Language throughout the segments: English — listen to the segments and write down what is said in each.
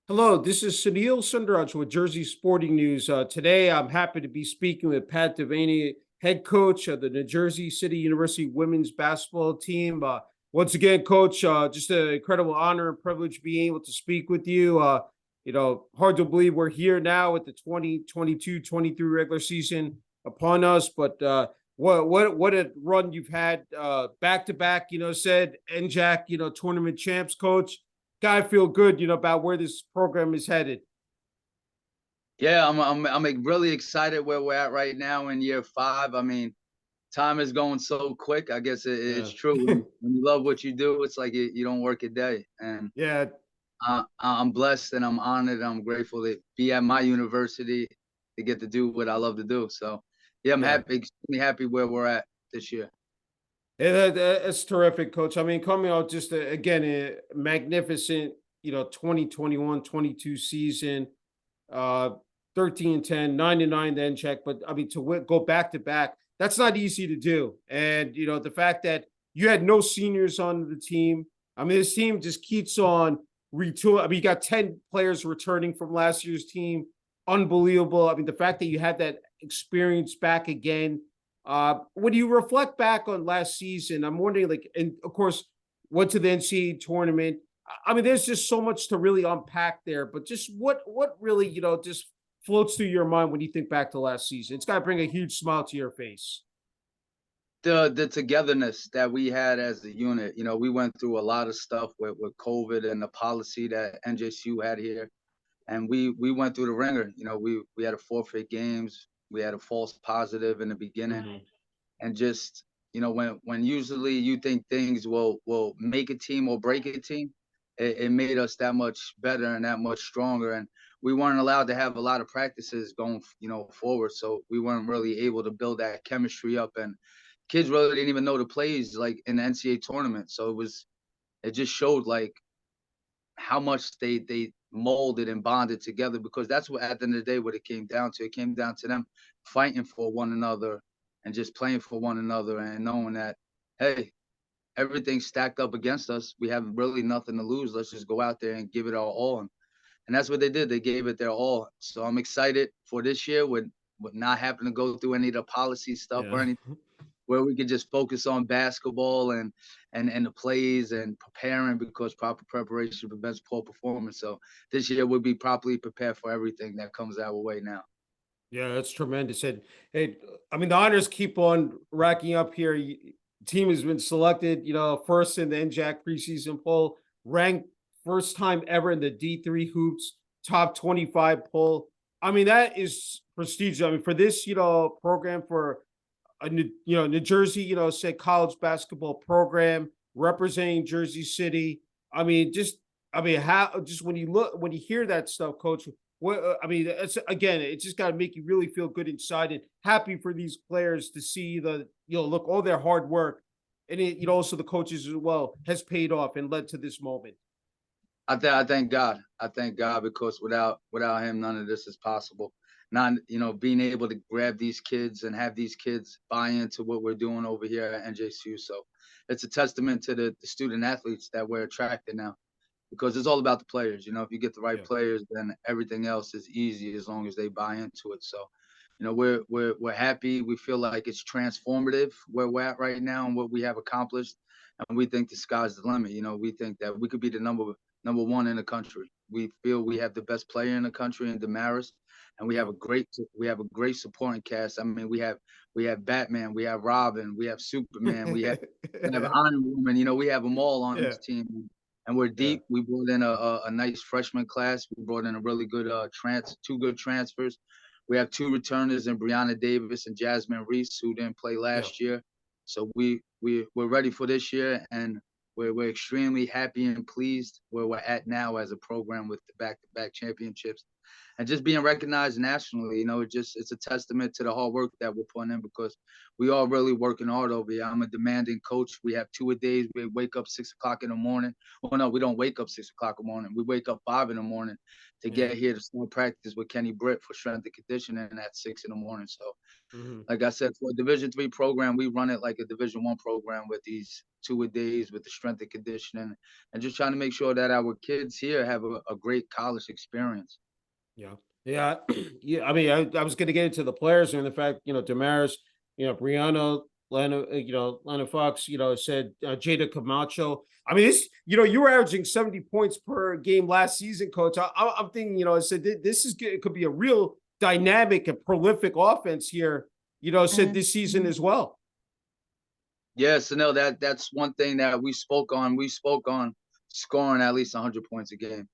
Hello, this is Sunil Sunder Raj with Jersey Sporting News. Today, I'm happy to be speaking with Pat Devaney, head coach of the New Jersey City University women's basketball team. Once again, coach, just an incredible honor and privilege being able to speak with you. Hard to believe we're here now with the 2022-23 regular season upon us, but what a run you've had back to back, said NJAC, tournament champs, coach. Gotta feel good, about where this program is headed. Yeah, I'm really excited where we're at right now in year 5. I mean, time is going so quick. I guess it's Yeah. true. When you love what you do, it's like you don't work a day. And Yeah. I'm blessed and I'm honored and I'm grateful to be at my university to get to do what I love to do. So, yeah, I'm Yeah. happy, extremely happy where we're at this year. It's terrific, coach. I mean, coming out just again, a magnificent, 2021-22 season, uh, 13-10, 9-9 then check. But I mean, go back to back, that's not easy to do. And, the fact that you had no seniors on the team, I mean, this team just keeps on retool. I mean, you got 10 players returning from last year's team. Unbelievable. I mean, the fact that you had that experience back again. When you reflect back on last season, I'm wondering, like, and of course, went to the NCAA tournament. I mean, there's just so much to really unpack there. But just what really, just floats through your mind when you think back to last season? It's got to bring a huge smile to your face. The togetherness that we had as a unit, we went through a lot of stuff with COVID and the policy that NJCU had here. And we went through the ringer. We had to forfeit games. We had a false positive in the beginning, Mhm. and just when usually you think things will make a team or break a team, it made us that much better and that much stronger. And we weren't allowed to have a lot of practices going forward, so we weren't really able to build that chemistry up. And kids really didn't even know the plays like in the NCAA tournament, so it just showed like how much they molded and bonded together, because that's what at the end of the day what it came down to. It came down to them fighting for one another and just playing for one another and knowing that, hey, everything's stacked up against us. We have really nothing to lose. Let's just go out there and give it our all. And that's what they did. They gave it their all. So I'm excited for this year with not having to go through any of the policy stuff or Yeah. anything, where we could just focus on basketball and the plays and preparing, because proper preparation prevents poor performance. So this year we'll be properly prepared for everything that comes our way now. Yeah, that's tremendous. And hey, I mean, the honors keep on racking up here. Team has been selected, first in the NJAC preseason poll, ranked first time ever in the D3 hoops top 25 poll. I mean, that is prestigious. I mean, for this, program, for New Jersey, say college basketball program representing Jersey City. I mean, how just when you hear that stuff, coach, I mean, it's again, it just got to make you really feel good inside and happy for these players to see look, all their hard work, and also the coaches as well has paid off and led to this moment. I thank God. I thank God, because without him, none of this is possible. Not being able to grab these kids and have these kids buy into what we're doing over here at NJCU. So it's a testament to the student athletes that we're attracting now, because it's all about the players. If you get the right Yeah. players, then everything else is easy as long as they buy into it. So, we're happy. We feel like it's transformative where we're at right now and what we have accomplished, and we think the sky's the limit. We think that we could be the number one in the country. We feel we have the best player in the country in Damaris, and we have a great supporting cast. I mean, we have Batman, we have Robin, we have Superman, we have Yeah. Iron Woman. We have them all on Yeah. this team, and we're Yeah. deep. We brought in a nice freshman class. We brought in a really good two good transfers. We have two returners in Brianna Davis and Jasmine Reese, who didn't play Yeah. last year. So we're ready for this year, and we're extremely happy and pleased where we're at now as a program with the back-to-back championships. and just being recognized nationally. It's a testament to the hard work that we're putting in, because we all really working hard over here. I'm a demanding coach. We have 2-a-days. We wake up 6 o'clock in the morning. Well, no, we don't wake up 6 o'clock in the morning. We wake up 5 in the morning to Yeah. get here to start practice with Kenny Britt for strength and conditioning at 6 in the morning. So, Hmm. like I said, for a Division III program, we run it like a Division I program with these 2-a-days with the strength and conditioning, and just trying to make sure that our kids here have a great college experience. Yeah. Yeah. Yeah. I mean, I was going to get into the players and the fact, Damaris, Brianna, Lana Fox, said Jada Camacho. I mean, you were averaging 70 points per game last season, coach. I'm thinking, I said, this it could be a real dynamic and prolific offense here, said this season as well. Yeah, so no, that's one thing that we spoke on. We spoke on scoring at least 100 points a game.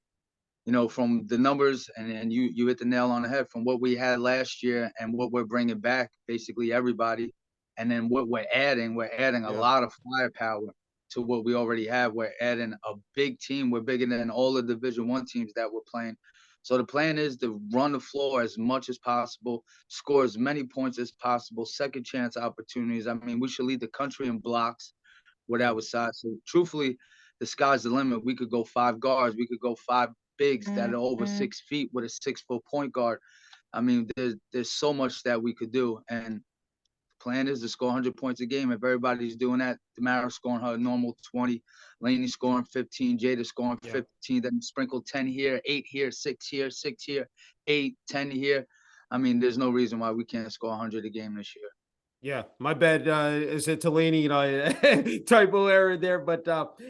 From the numbers, and you hit the nail on the head, from what we had last year and what we're bringing back, basically everybody, and then what we're adding a Yeah. lot of firepower to what we already have. We're adding a big team. We're bigger than all the Division I teams that we're playing. So the plan is to run the floor as much as possible, score as many points as possible, second chance opportunities. I mean, we should lead the country in blocks with Yeah. our size. So truthfully, the sky's the limit. We could go 5 guards. We could go 5 bigs that are over 6 feet with a 6 foot point guard. I mean, there's so much that we could do, and the plan is to score 100 points a game. If everybody's doing that, Tamara scoring her normal 20, Laney scoring 15, Jada scoring Yeah. 15, then sprinkle 10 here, 8 here, 6 here, 6 here, 8, 10 here. I mean, there's no reason why we can't score 100 a game this year. Yeah, my bad. Is it Delaney? Typo error there, but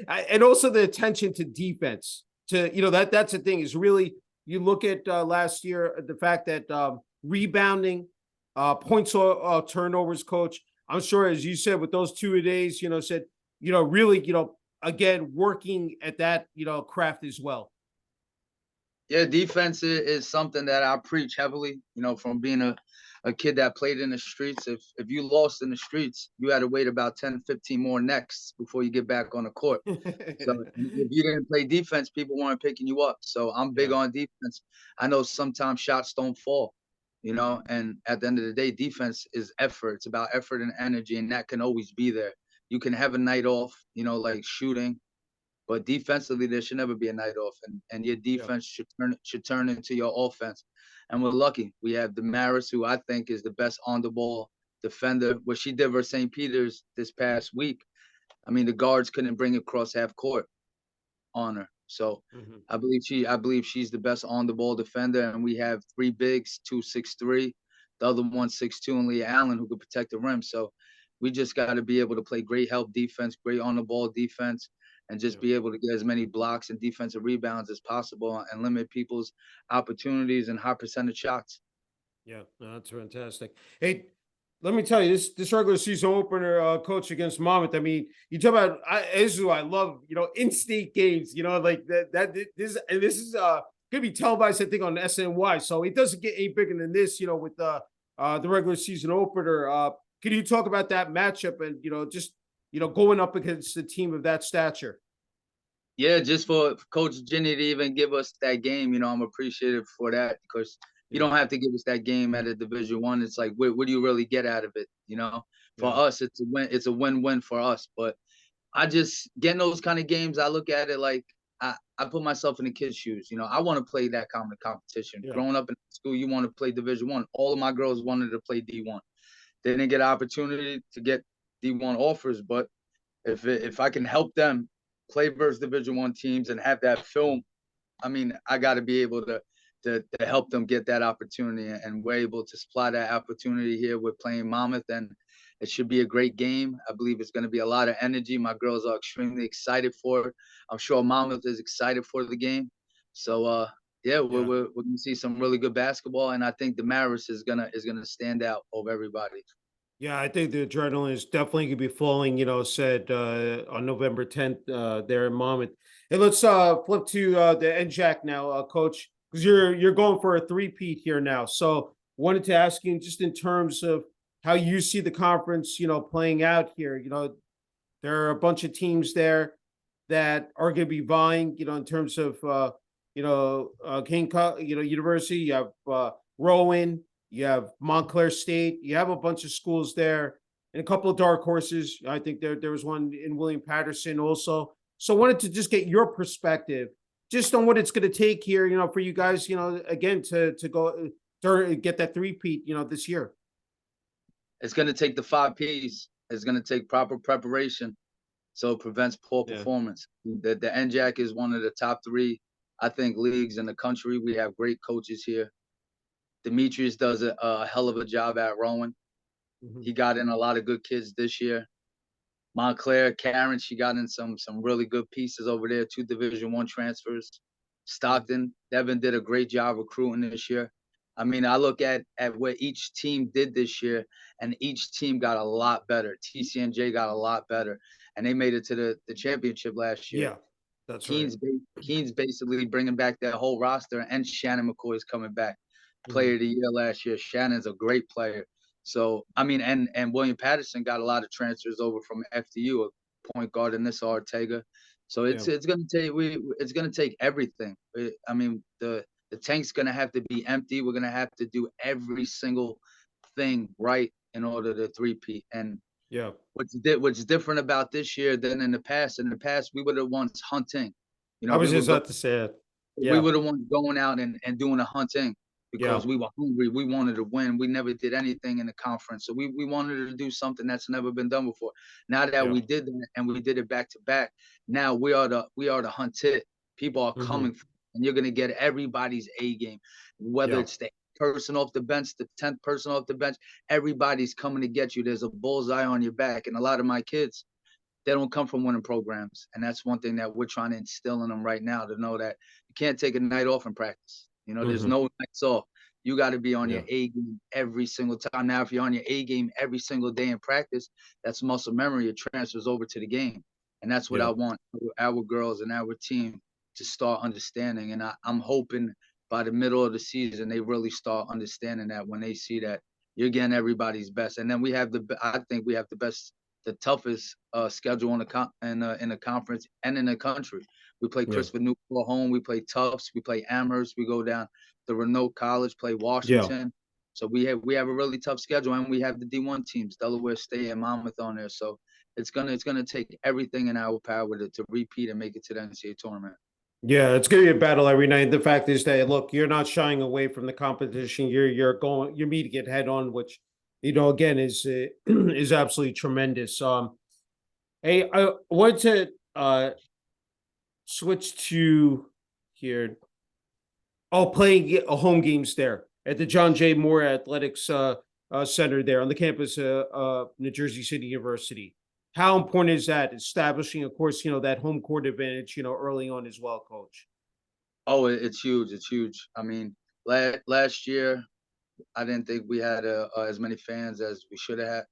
and also the attention to defense. That's the thing is really you look at last year the fact that rebounding, points or turnovers, coach. I'm sure as you said with those 2-a-days, said really again working at that craft as well. Yeah, defense is something that I preach heavily, from being a kid that played in the streets. If you lost in the streets, you had to wait about 10, 15 more necks before you get back on the court. So if you didn't play defense, people weren't picking you up. So I'm big Yeah, on defense. I know sometimes shots don't fall, and at the end of the day, defense is effort. It's about effort and energy, and that can always be there. You can have a night off, like shooting, but defensively, there should never be a night off, and your yeah, defense should turn into your offense. And we're lucky. We have Damaris, who I think is the best on the ball defender. What she did versus St. Peter's this past week, I mean, the guards couldn't bring it across half court on her. So hmm I believe she's the best on the ball defender. And we have 3 bigs, 2 6'3", the other one 6'2", and Leah Allen, who could protect the rim. So we just got to be able to play great help defense, great on the ball defense, and just yeah. be able to get as many blocks and defensive rebounds as possible and limit people's opportunities and high percentage shots. Yeah, no, that's fantastic. Hey, let me tell you this regular season opener, coach against Monmouth. I mean, you talk about this is what I love. In-state games. Like this is gonna be televised. I think on SNY, so it doesn't get any bigger than this. With the regular season opener. Can you talk about that matchup and just going up against a team of that stature? Yeah, just for Coach Jenny to even give us that game, I'm appreciative for that, because you Yeah, don't have to give us that game at a Division I. It's like, what do you really get out of it? For yeah, us, it's a win. It's a win-win for us. But I just getting those kind of games. I look at it like I put myself in the kids' shoes. I want to play that kind of competition. yeah, Growing up in school, you want to play Division I. All of my girls wanted to play D1. They didn't get an opportunity to get D1 offers, but if I can help them play versus Division I teams and have that film, I mean, I got to be able to help them get that opportunity, and we're able to supply that opportunity here. We're playing Monmouth, and it should be a great game. I believe it's going to be a lot of energy. My girls are extremely excited for it. I'm sure Monmouth is excited for the game. So yeah, yeah. we're gonna see some really good basketball, and I think Damaris is gonna stand out over everybody. Yeah, I think the adrenaline is definitely gonna be flowing, said on November 10th there in Monmouth. And let's flip to the NJAC now, coach, because you're going for a three-peat here now. So wanted to ask you just in terms of how you see the conference, playing out here. There are a bunch of teams there that are going to be vying, in terms of University, you have Rowan, you have Montclair State, you have a bunch of schools there, and a couple of dark horses. I think there was one in William Patterson also. So I wanted to just get your perspective just on what it's going to take here, for you guys, again to go get that three-peat, this year. It's going to take the 5 Ps. It's going to take proper preparation, so it prevents poor Yeah. performance. The NJAC is one of the top 3, I think, leagues in the country. We have great coaches here. Demetrius does a hell of a job at Rowan. He got in a lot of good kids this year. Montclair, Karen, she got in some really good pieces over there, 2 Division I transfers. Stockton, Devin did a great job recruiting this year. I mean, I look at what each team did this year, and each team got a lot better. TCNJ got a lot better, and they made it to the championship last year. Yeah, that's right. Keen's basically bringing back that whole roster, and Shannon McCoy is coming back. Player of the year last year. Shannon's a great player. So, I mean, and William Patterson got a lot of transfers over from FDU, a point guard in this Ortega. So it's gonna take everything. I mean, the tank's gonna have to be empty. We're gonna have to do every single thing right in order to three-peat. And Yeah. what's different about this year than in the past? In the past, we were the ones hunting. I was We just would about to say it. we Yeah. were the ones going out and doing the hunting Yeah. because we were hungry. We wanted to win. We never did anything in the conference. So we wanted to do something that's never been done before. Now that Yeah. we did that and we did it back to back, now we are the hunted. People are coming, and you're gonna get everybody's A game, whether Yeah. it's the person off the bench, the 10th person off the bench, everybody's coming to get you. There's a bullseye on your back. And a lot of my kids, they don't come from winning programs. And that's one thing that we're trying to instill in them right now, to know that you can't take a night off in practice. There's no nights off. You got to be on your A game every single time. Now, if you're on your A game every single day in practice, that's muscle memory. It transfers over to the game. And that's what I want our girls and our team to start understanding. And I'm hoping by the middle of the season, they really start understanding that when they see that you're getting everybody's best. And then I think we have the toughest schedule in the conference and in the country. We play Christopher Newport home. We play Tufts. We play Amherst. We go down to Renault College, play Washington. Yeah. So we have a really tough schedule, and we have the D1 teams, Delaware State and Monmouth on there. So it's gonna take everything in our power to repeat and make it to the NCAA tournament. Yeah, it's gonna be a battle every night. The fact is that, look, you're not shying away from the competition. You're meeting it head on, which again is absolutely tremendous. Hey, I want to switch to here. Oh, playing home games there at the John J. Moore Athletics Center there on the campus of New Jersey City University. How important is that, establishing, of course, that home court advantage, early on as well, Coach? Oh, it's huge. It's huge. I mean, last year, I didn't think we had as many fans as we should have had.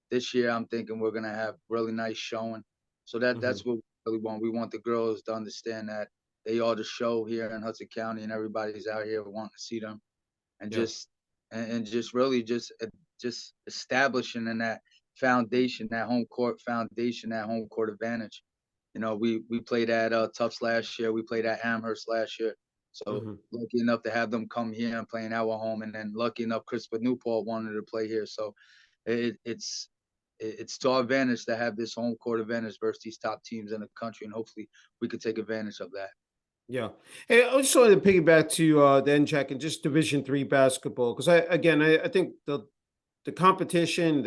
This year, I'm thinking we're gonna have really nice showing. So that's what we really want. We want the girls to understand that they are the show here in Hudson County, and everybody's out here wanting to see them, and Yeah. just really just establishing in that foundation, that home court foundation, that home court advantage. We played at Tufts last year. We played at Amherst last year. So lucky enough to have them come here and play in our home, and then lucky enough Christopher Newport wanted to play here. So it's to our advantage to have this home court advantage versus these top teams in the country, and hopefully we could take advantage of that. Yeah. Hey, I just wanted to piggyback to the NCAC and just Division III basketball, because I think the competition,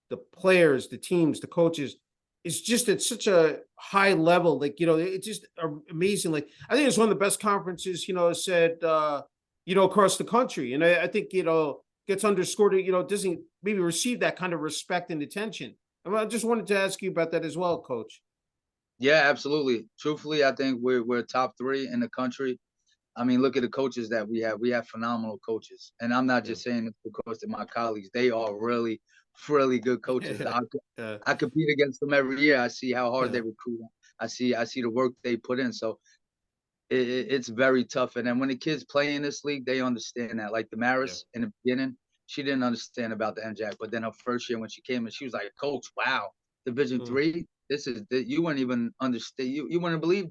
the players, the teams, the coaches is just at such a high level. Like, it's just amazing. Like, I think it's one of the best conferences, said, across the country. And I think, gets underscored, doesn't maybe receive that kind of respect and attention. I just wanted to ask you about that as well, Coach. Yeah, absolutely. Truthfully, I think we're top 3 in the country. I mean, look at the coaches that we have. We have phenomenal coaches, and I'm not just saying it because they're my colleagues. They are really, really good coaches. I compete against them every year. I see how hard they recruit. I see the work they put in. So it's very tough. And then when the kids play in this league, they understand that. Like Damaris in the beginning, she didn't understand about the NJAC, but then her first year when she came in, she was like, "Coach, wow, Division III. You wouldn't even understand. You wouldn't believe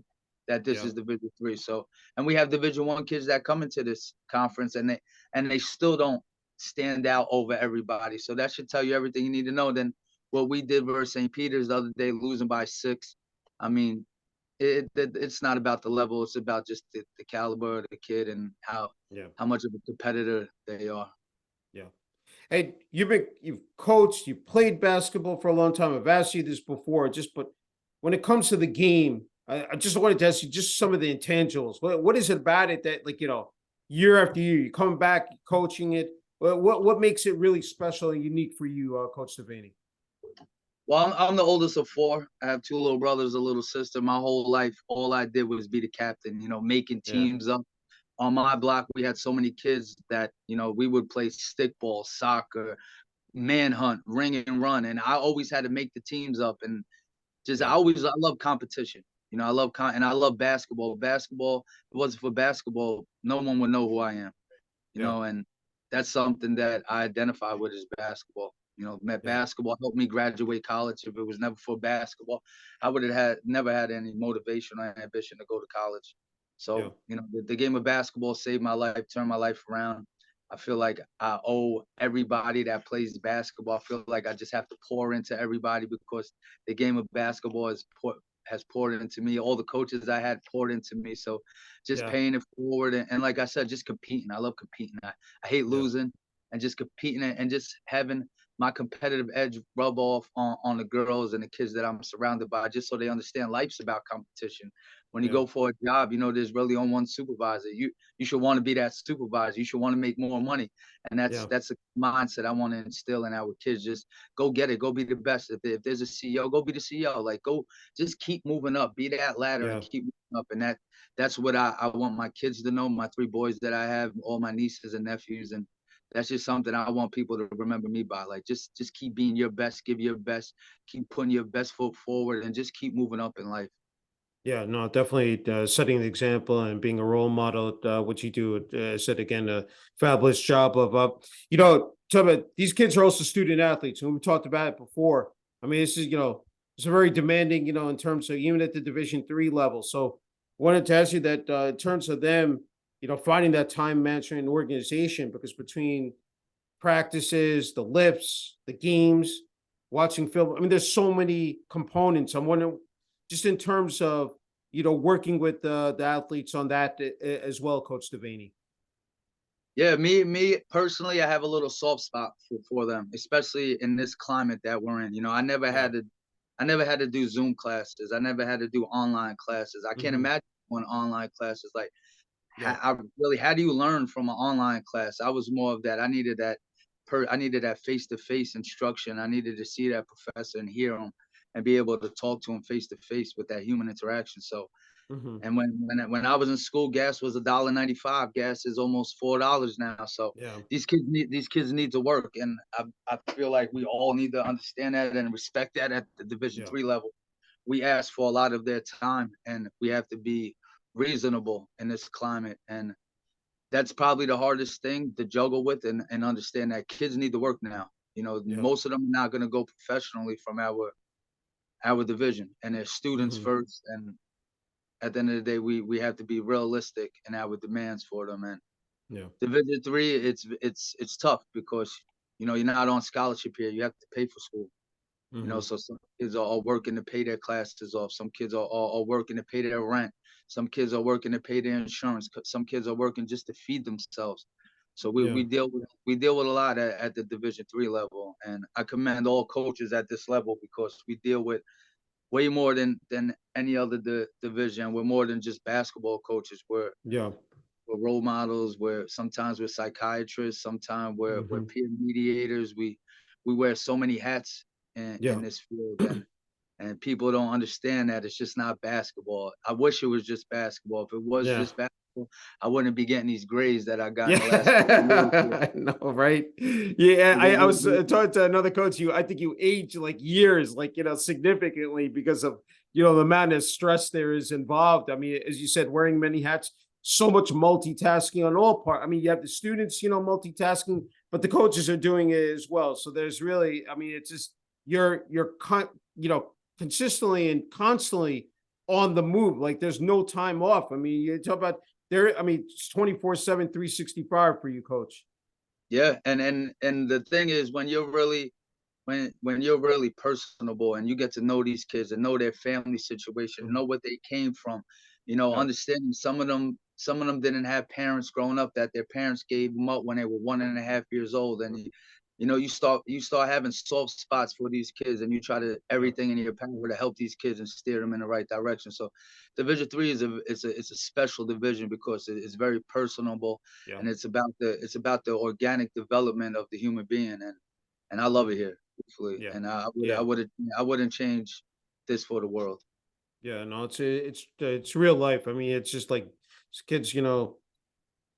that this Yeah. is Division III. So, and we have Division I kids that come into this conference and they still don't stand out over everybody. So that should tell you everything you need to know. Then what we did versus St. Peter's the other day, losing by 6. I mean, it's not about the level. It's about just the caliber of the kid and Yeah. how much of a competitor they are. Yeah. Hey, you've coached, you played basketball for a long time. I've asked you this before, but when it comes to the game, I just wanted to ask you just some of the intangibles. What is it about it that, like, year after year, you come back coaching it? What makes it really special and unique for you, Coach Devaney? Well, I'm the oldest of 4. I have 2 little brothers, a little sister. My whole life, all I did was be the captain, making Yeah. teams up. On my block, we had so many kids that, we would play stickball, soccer, manhunt, ring and run. And I always had to make the teams up. And Yeah. I love competition. I love, and I love basketball. Basketball, if it wasn't for basketball, no one would know who I am. Yeah. And that's something that I identify with is basketball. Yeah. Basketball helped me graduate college. If it was never for basketball, I would have never had any motivation or ambition to go to college. Yeah. So, the game of basketball saved my life, turned my life around. I feel like I owe everybody that plays basketball. I feel like I just have to pour into everybody because the game of basketball has poured into me. All the coaches I had poured into me. So just Yeah. paying it forward. And like I said, just competing. I love competing. I hate Yeah. losing, and just competing and just having my competitive edge rub off on the girls and the kids that I'm surrounded by, just so they understand life's about competition. When you Yeah. go for a job, there's really only one supervisor. You should want to be that supervisor. You should want to make more money. And Yeah. that's a mindset I want to instill in our kids. Just go get it. Go be the best. If there's a CEO, go be the CEO. Like, go just keep moving up. Be that ladder and Yeah. keep moving up. And that's what I want my kids to know, my 3 boys that I have, all my nieces and nephews. And that's just something I want people to remember me by. Like, just keep being your best, give your best, keep putting your best foot forward, and just keep moving up in life. Yeah, no, definitely setting the example and being a role model, which you do, said again, a fabulous job of, tell me, these kids are also student athletes, and we talked about it before. I mean, this is, it's a very demanding, in terms of even at the Division III level. So, wanted to ask you that in terms of them, finding that time management and organization, because between practices, the lifts, the games, watching film. I mean, there's so many components. I'm wondering, just in terms of working with the athletes on that as well, Coach Devaney. Yeah, me personally, I have a little soft spot for them, especially in this climate that we're in. Yeah. I never had to do Zoom classes. I never had to do online classes. I can't Hmm. imagine doing online classes. Like, Yeah. how do you learn from an online class? I was more of that. I needed that face to face instruction. I needed to see that professor and hear him and be able to talk to him face to face with that human interaction. So, Hmm. and when I was in school, gas was $1.95. Gas is almost $4 now. So Yeah. these kids need to work, and I feel like we all need to understand that and respect that at the Division Yeah. III level. We ask for a lot of their time, and we have to be reasonable in this climate. And that's probably the hardest thing to juggle with and understand that kids need to work now. Yeah. Most of them are not going to go professionally from our division, and they're students Hmm. first. And at the end of the day, we have to be realistic in our demands for them. And Yeah. Division III, it's tough because you're not on scholarship here. You have to pay for school. Hmm. So some kids are working to pay their classes off. Some kids are working to pay their rent. Some kids are working to pay their insurance. Some kids are working just to feed themselves. So we, Yeah. we deal with we deal with a lot at the Division III level, and I commend all coaches at this level because we deal with way more than any other division. We're more than just basketball coaches. Yeah. We're role models. Sometimes we're psychiatrists. Sometimes we're Hmm. peer mediators. We wear so many hats in Yeah. this field, and people don't understand that it's just not basketball. I wish it was just basketball. If it was Yeah. just basketball, I wouldn't be getting these grades that I got in Yeah, the last couple of years here. I know, right? Yeah, I was We- talking to another coach. I think you age like years, like significantly because of the amount of stress there is involved. I mean, as you said, wearing many hats, so much multitasking on all part. I mean, you have the students, multitasking, but the coaches are doing it as well. So there's really, I mean, it's just you're consistently and constantly on the move. Like there's no time off. I mean, you talk about there. I mean, it's 24/7, 365 for you, coach. Yeah, and the thing is, when you're really personable and you get to know these kids and know their family situation, Mhm. know what they came from, Yeah. understanding some of them didn't have parents growing up that their parents gave them up when they were 1.5 years old, and you start having soft spots for these kids, and you try to Yeah. everything in your power to help these kids and steer them in the right direction. So, Division 3 is a special division because it's very personable, Yeah. and it's about the organic development of the human being, and I love it Mhm. here, truthfully. Yeah. And Yeah. I wouldn't change this for the world. Yeah. No, it's real life. I mean, it's just like kids,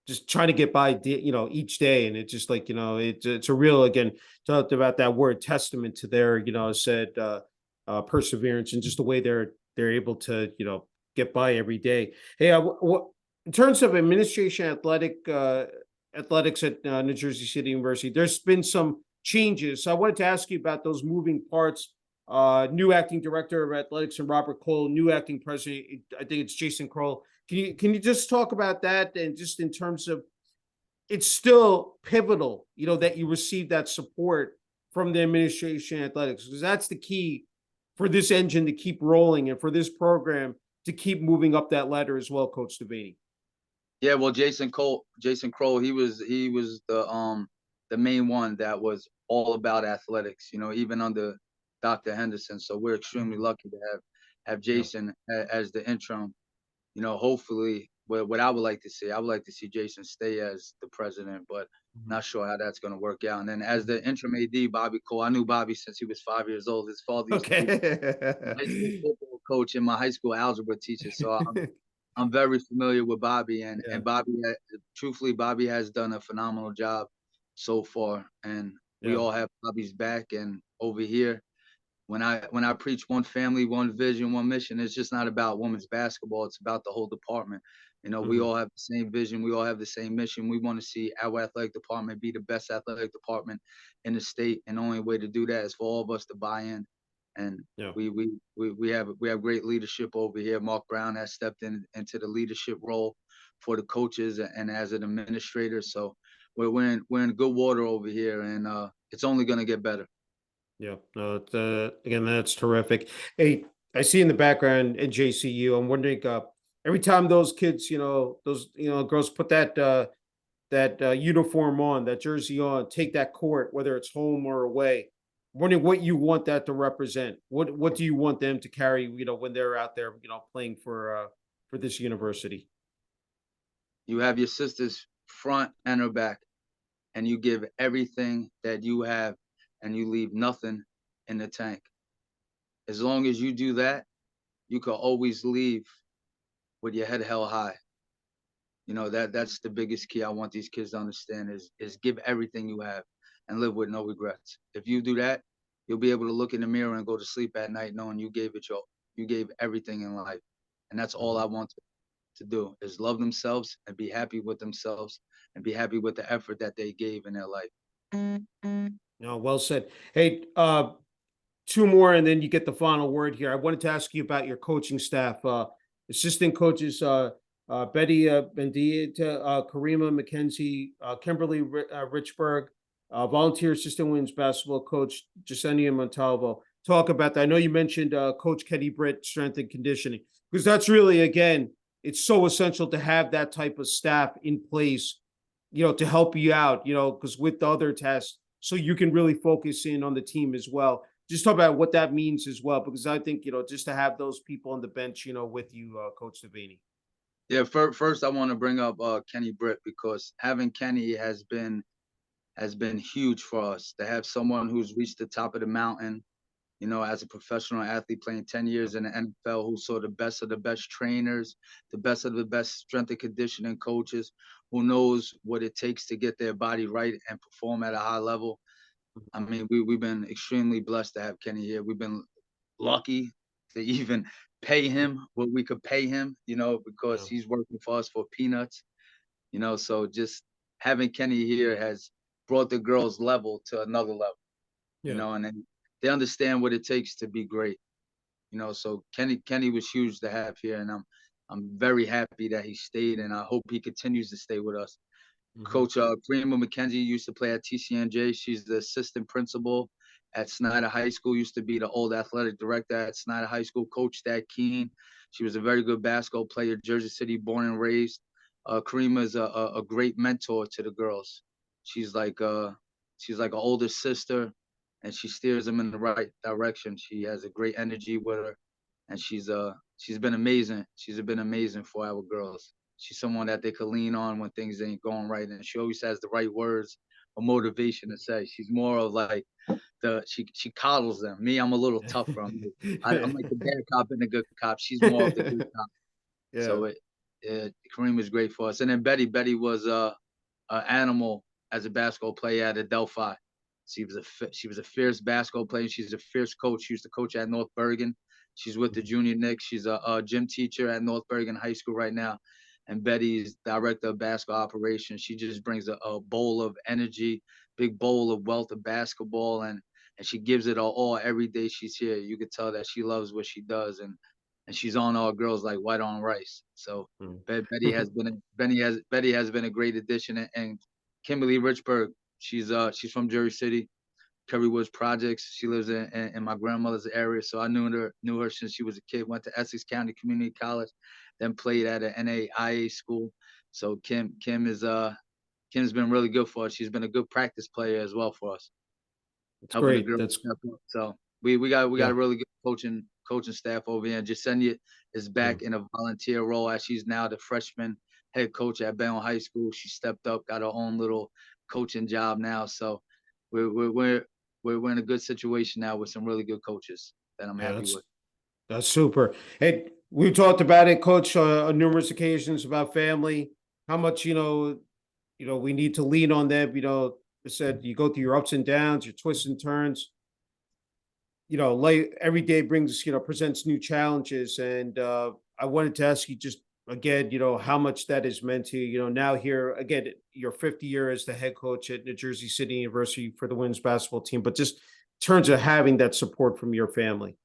just trying to get by, each day, and it's just like it's a real again talked about that word testament to their said perseverance and just the way they're able to get by every day. Hey, in terms of administration, athletics at New Jersey City University, there's been some changes. So I wanted to ask you about those moving parts. New acting director of athletics and Robert Cole, new acting president. I think it's Jason Kroll. Can you just talk about that and just in terms of it's still pivotal, that you receive that support from the administration athletics because that's the key for this engine to keep rolling and for this program to keep moving up that ladder as well, Coach Devaney. Yeah, well, Jason Kroll, he was the main one that was all about athletics, even under Dr. Henderson. So we're extremely Mhm. lucky to have Yeah. Jason as the interim. Hopefully, what I would like to see, I would like to see Jason stay as the president, but Mhm. not sure how that's going to work out. And then as Mhm. the interim AD, Bobby Cole, I knew Bobby since he was 5 years old. His father used to be my high school Okay. football coach and my high school algebra teacher, so I'm very familiar with Bobby, and Yeah. and Bobby, truthfully, Bobby has done a phenomenal job so far, and we Yeah. all have Bobby's back. And over here, when I preach one family, one vision, one mission, it's just not about women's basketball. It's about the whole department. We Mhm. all have the same vision. We all have the same mission. We want to see our athletic department be the best athletic department in the state, and the only way to do that is for all of us to buy in. And Yeah. we have great leadership over here. Mark Brown has stepped into the leadership role for the coaches and as an administrator. So we're in good water over here, and it's only going to get better. Yeah, no, again, that's terrific. Hey, I see in the background at JCU. I'm wondering, every time those kids, those girls put that uniform on, that jersey on, take that court, whether it's home or away. I'm wondering what you want that to represent. What do you want them to carry? When they're out there, playing for this university. You have your sister's front and her back, and you give everything that you have, and you leave nothing in the tank. As long as you do that, you can always leave with your head held high. That's the biggest key I want these kids to understand is give everything you have and live with no regrets. If you do that, you'll be able to look in the mirror and go to sleep at night knowing you gave everything in life. And that's all Mhm. I want to do is love themselves and be happy with themselves and be happy with the effort that they gave in their life. No, well said. Hey, two more, and then you get the final word here. I wanted to ask you about your coaching staff, assistant coaches, Betty Bendia, Karima McKenzie, Kimberly Richburg, volunteer assistant women's basketball coach Jasenia Montalvo. Talk about that. I know you mentioned Coach Kenny Britt, strength and conditioning, because that's really, again, it's so essential to have that type of staff in place, to help you out, because with the other tests, so you can really focus in on the team as well. Just talk about what that means as well, because I think just to have those people on the bench, with you, Coach Savini. Yeah, first I want to bring up Kenny Britt because having Kenny has been huge for us to have someone who's reached the top of the mountain, as a professional athlete playing 10 Yeah. years in the NFL, who saw the best of the best trainers, the best of the best strength and conditioning coaches, who knows what it takes to get their body right and perform at a high level. I mean, we've been extremely blessed to have Kenny here. We've been lucky to even pay him what we could pay him, because Yeah. he's working for us for peanuts, so just having Kenny here has brought the girls level to another level, Yeah. and then they understand what it takes to be great. So Kenny was huge to have here, and I'm very happy that he stayed, and I hope he continues to stay with us. Mhm. Coach Prima McKenzie used to play at TCNJ. She's the assistant principal at Snyder High School, used to be the old athletic director at Snyder High School. Coach that Keen. She was a very good basketball player, Jersey City, born and raised. Karima is a great mentor to the girls. She's like she's like an older sister, and she steers them in the right direction. She has a great energy with her, and she's been amazing. She's been amazing for our girls. She's someone that they could lean on when things ain't going right, and she always has the right words or motivation to say. She's more of like she coddles them. Me, I'm a little tougher. I'm like the bad cop and the good cop. She's more of the good cop. Yeah. So Kareem was great for us. And then Betty was an animal as a basketball player at Adelphi. She was a fierce basketball player. She's a fierce coach. She used to coach at North Bergen. She's with the junior Knicks. She's a gym teacher at North Bergen High School right now. And Betty's director of basketball operations. She just brings a bowl of energy, big bowl of wealth of basketball, and she gives it all every day she's here. You could tell that she loves what she does, and she's on all girls like white on rice. So Mm. Betty has been a great addition, and Kimberly Richburg, she's from Jersey City, Kerry Woods Projects. She lives in my grandmother's area, so I knew her since she was a kid. Went to Essex County Community College, then played at an NAIA school. So Kim's been really good for us. She's been a good practice player as well for us, That's helping the great. girls That's step up. So we got yeah. a really good coaching staff over here. And Jasenia is Mm. back in a volunteer role as she's now the freshman head coach at Bayonne High School. She stepped up, got her own little coaching job now. So we're we're we're we're in a good situation now with some really good coaches that I'm Yeah, happy with. that's super. Hey, we talked about it, Coach, on numerous occasions about family. How much we need to lean on them. I said you go through your ups and downs, your twists and turns. Like every day brings, presents new challenges, and I wanted to ask you just again, how much that has meant to you. Now here again, your 50th year as the head coach at New Jersey City University for the women's basketball team, but just in terms of having that support from your family.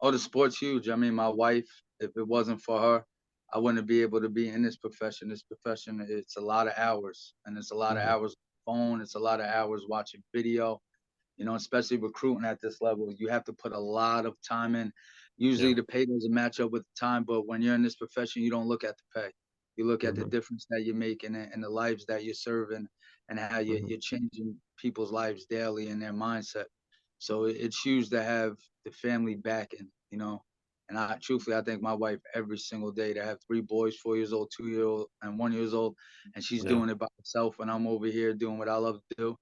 Oh, the sport's huge. I mean, my wife, if it wasn't for her, I wouldn't be able to be in this profession. This profession, it's a lot of hours, and it's a lot of Mhm. hours on the phone. It's a lot of hours watching video. Especially recruiting at this level, you have to put a lot of time in. Usually Yeah. the pay doesn't match up with the time, but when you're in this profession, you don't look at the pay. You look at the Mhm. difference that you're making and the lives that you're serving and how Mhm. you're changing people's lives daily and their mindset. So it's huge to have the family backing. And I think my wife every single day to have 3 boys, 4 years old, 2 year old, and 1 years old, and she's Yeah. doing it by herself, and I'm over here doing what I love to do.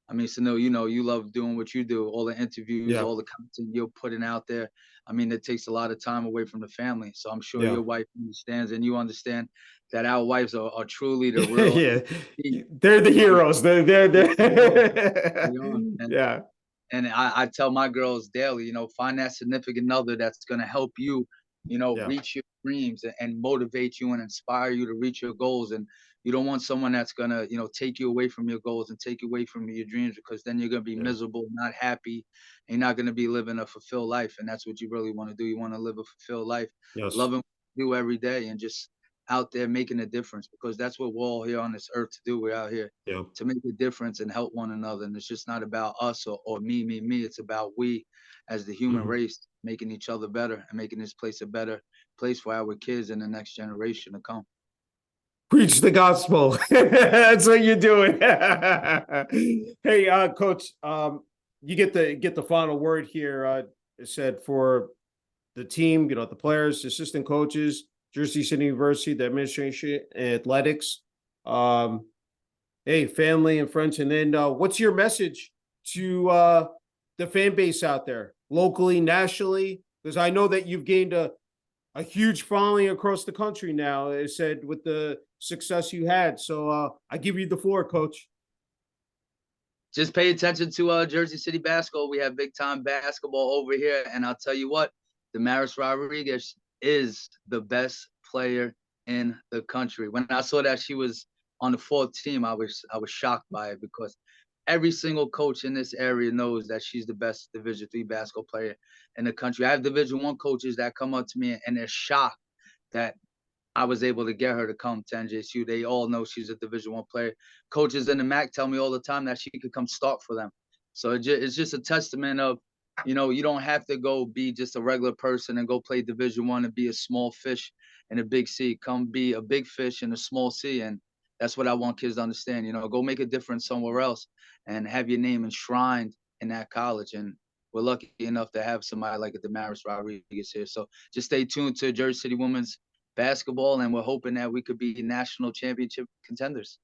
I mean, Sunil, you love doing what you do, all the interviews, Yeah. all the content you're putting out there. I mean, it takes a lot of time away from the family. So I'm sure Yeah. your wife understands, and you understand that our wives are truly the real Yeah. MVP. They're the They, heroes. They're they are. They are. yeah. And I tell my girls daily, find that significant other that's going to help you, Yeah. reach your dreams and motivate you and inspire you to reach your goals. And you don't want someone that's going to, take you away from your goals and take you away from your dreams, because then you're going to be Yeah. miserable, not happy, and you're not going to be living a fulfilled life. And that's what you really want to do. You want to live a fulfilled life, Yes. loving what you do every day, and just out there making a difference, because that's what we're all here on this earth to do. We're out here Yeah. to make a difference and help one another. And it's just not about us or me. It's about we as the human Mhm. race making each other better and making this place a better place for our kids and the next generation to come. Preach the gospel. That's what you're doing. Hey, coach, you get the final word here. It said for the team, the players, assistant coaches, Jersey City University, the administration, athletics. Um, hey, family and friends, and then what's your message to the fan base out there, locally, nationally? Because I know that you've gained a huge following across the country now. It said with the success you had. So I give you the floor, coach. Just pay attention to Jersey City basketball. We have big time basketball over here, and I'll tell you what, Damaris Rodriguez is the best player in the country. When I saw that she was on the fourth team, I was shocked by it, because every single coach in this area knows that she's the best Division III basketball player in the country. I have Division I coaches that come up to me and they're shocked that I was able to get her to come to NJSU. They all know she's a Division I player. Coaches in the MAC tell me all the time that she could come start for them. So it's just a testament of, you don't have to go be just a regular person and go play Division I and be a small fish in a big sea. Come be a big fish in a small sea. And that's what I want kids to understand. Go make a difference somewhere else and have your name enshrined in that college. And we're lucky enough to have somebody like a Damaris Rodriguez here. So just stay tuned to Jersey City Women's basketball, and we're hoping that we could be national championship contenders.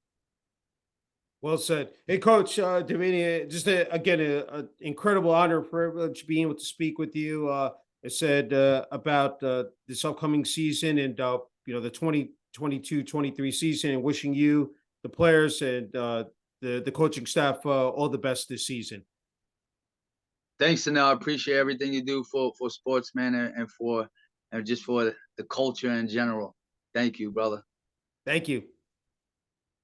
Well said. Hey, Coach Devaney, just again, a incredible honor and privilege being able to speak with you. I said about this upcoming season and the 2022-23 season, and wishing you, the players, and the coaching staff all the best this season. Thanks, Sunil. I appreciate everything you do for sports, man, and just for the culture in general. Thank you, brother. Thank you.